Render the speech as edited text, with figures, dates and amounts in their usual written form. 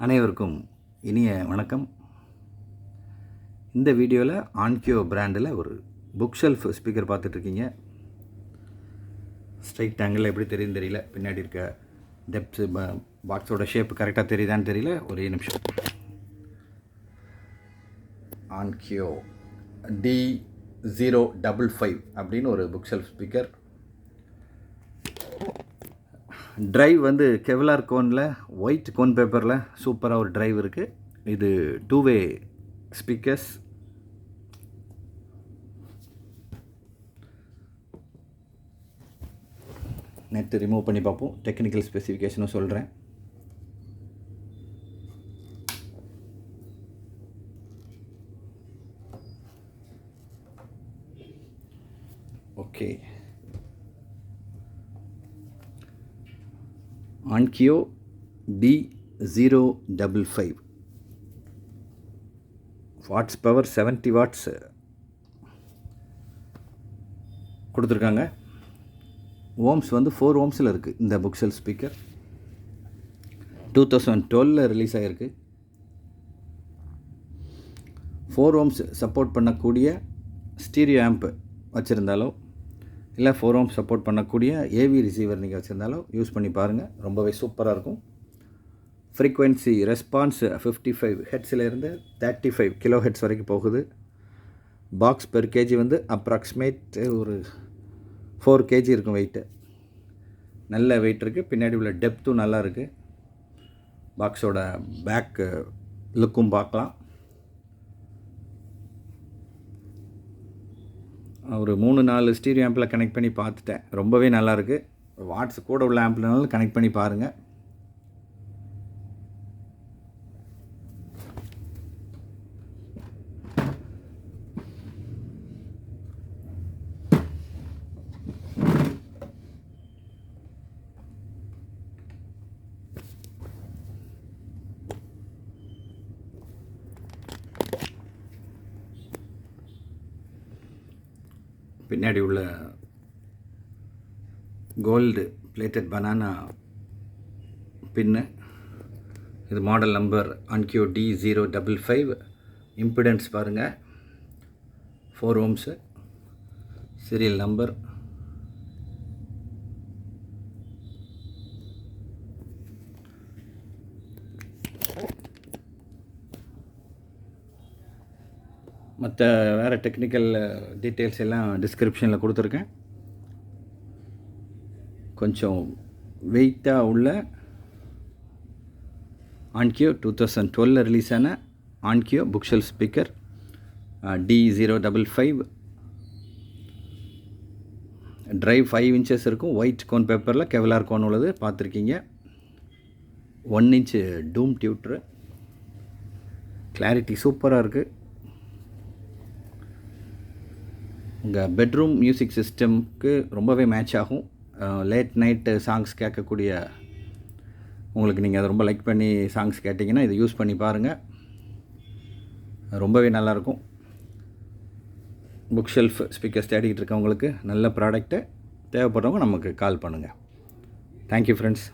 அனைவருக்கும் இனிய வணக்கம். இந்த வீடியோவில் ஆன்கியோ பிராண்டில் ஒரு புக் ஷெல்ஃப் ஸ்பீக்கர் பார்த்துட்ருக்கீங்க. ஸ்ட்ரைட் ஆங்கிளில் எப்படி தெரியுதுன்னு தெரியல, பின்னாடி இருக்க டெப்த்து பாக்ஸோட ஷேப் கரெக்டாக தெரியுதான்னு தெரியல. ஒரே நிமிஷம். ஆன்கியோ D055 அப்படின்னு ஒரு புக் ஷெல்ஃப் ஸ்பீக்கர். ட்ரைவ் வந்து கெவ்லார் கோனில் ஒயிட் கோன் பேப்பரில் சூப்பராக ஒரு ட்ரைவ் இருக்குது. இது 2-வே ஸ்பீக்கர்ஸ். நெட்டு ரிமூவ் பண்ணி பார்ப்போம், டெக்னிக்கல் ஸ்பெசிஃபிகேஷனும் சொல்கிறேன். Okay, Onkyo D055 watts power 70 watts கொடுத்துருக்காங்க. ஓம்ஸ் வந்து 4 ஓம்ஸில் இருக்குது. இந்த புக் ஷெல்ஃப் ஸ்பீக்கர் 2012 ரிலீஸ் ஆகிருக்கு. 4 ஓம்ஸ் சப்போர்ட் பண்ணக்கூடிய ஸ்டீரியோ ஆம்ப் வச்சுருந்தாலோ இல்லை 4 ஓம்ஸ் சப்போர்ட் பண்ணக்கூடிய ஏவி ரிசீவர் நீங்கள் வச்சுருந்தாலோ யூஸ் பண்ணி பாருங்கள், ரொம்பவே சூப்பராக இருக்கும். ஃப்ரீக்வன்சி ரெஸ்பான்ஸ் 55 ஹெட்ஸிலேருந்து 35 கிலோ ஹெட்ஸ் வரைக்கும் போகுது. பாக்ஸ் பெர் கேஜி வந்து அப்ராக்சிமேட் ஒரு 4 kg இருக்கும் வெயிட்டு. நல்ல வெயிட் இருக்குது. பின்னாடி உள்ள டெப்த்தும் நல்லா இருக்குது. பாக்ஸோட பேக் லுக்கும் பார்க்கலாம். ஒரு 3-4 ஸ்டீரியோ ஆம்பில் கனெக்ட் பண்ணி பார்த்துட்டேன், ரொம்பவே நல்லாயிருக்கு. வாட்ஸ் கூட உள்ள ஆம்பிள்னாலும் கனெக்ட் பண்ணி பாருங்கள். பின்னாடி உள்ள கோல்டு பிளேட்டட் பனானா பின்னு. இது மாடல் நம்பர் ஆன்கியோ D055. இம்பிடன்ஸ் பாருங்கள், 4 ஓம்ஸு. Serial number. மற்ற வேறு டெக்னிக்கல் டீட்டெயில்ஸ் எல்லாம் டிஸ்கிரிப்ஷனில் கொடுத்துருக்கேன். கொஞ்சம் வெயிட்டாக உள்ள ஆன்கியோ 2012 ரிலீஸ் ஆன ஆன்கியோ book shelf speaker D055. Drive 5 inches இருக்கும். ஒயிட் கோன் பேப்பரில் கெவ்லார் கோன் உள்ளது பார்த்துருக்கீங்க. 1 inch டூம் டியூட்ரு. கிளாரிட்டி சூப்பராக இருக்குது. உங்கள் பெட்ரூம் மியூசிக் சிஸ்டம்க்கு ரொம்பவே மேட்ச் ஆகும். லேட் நைட்டு சாங்ஸ் கேட்கக்கூடிய உங்களுக்கு நீங்கள் அதை ரொம்ப லைக் பண்ணி சாங்ஸ் கேட்டிங்கன்னா இதை யூஸ் பண்ணி பாருங்கள், ரொம்பவே நல்லாயிருக்கும். புக் ஷெல்ஃப் ஸ்பீக்கர்ஸ் தேடிக்கிட்டு இருக்கவங்களுக்கு நல்ல ப்ராடக்ட்டு தேவைப்படுறவங்க நமக்கு கால் பண்ணுங்கள். Thank you friends.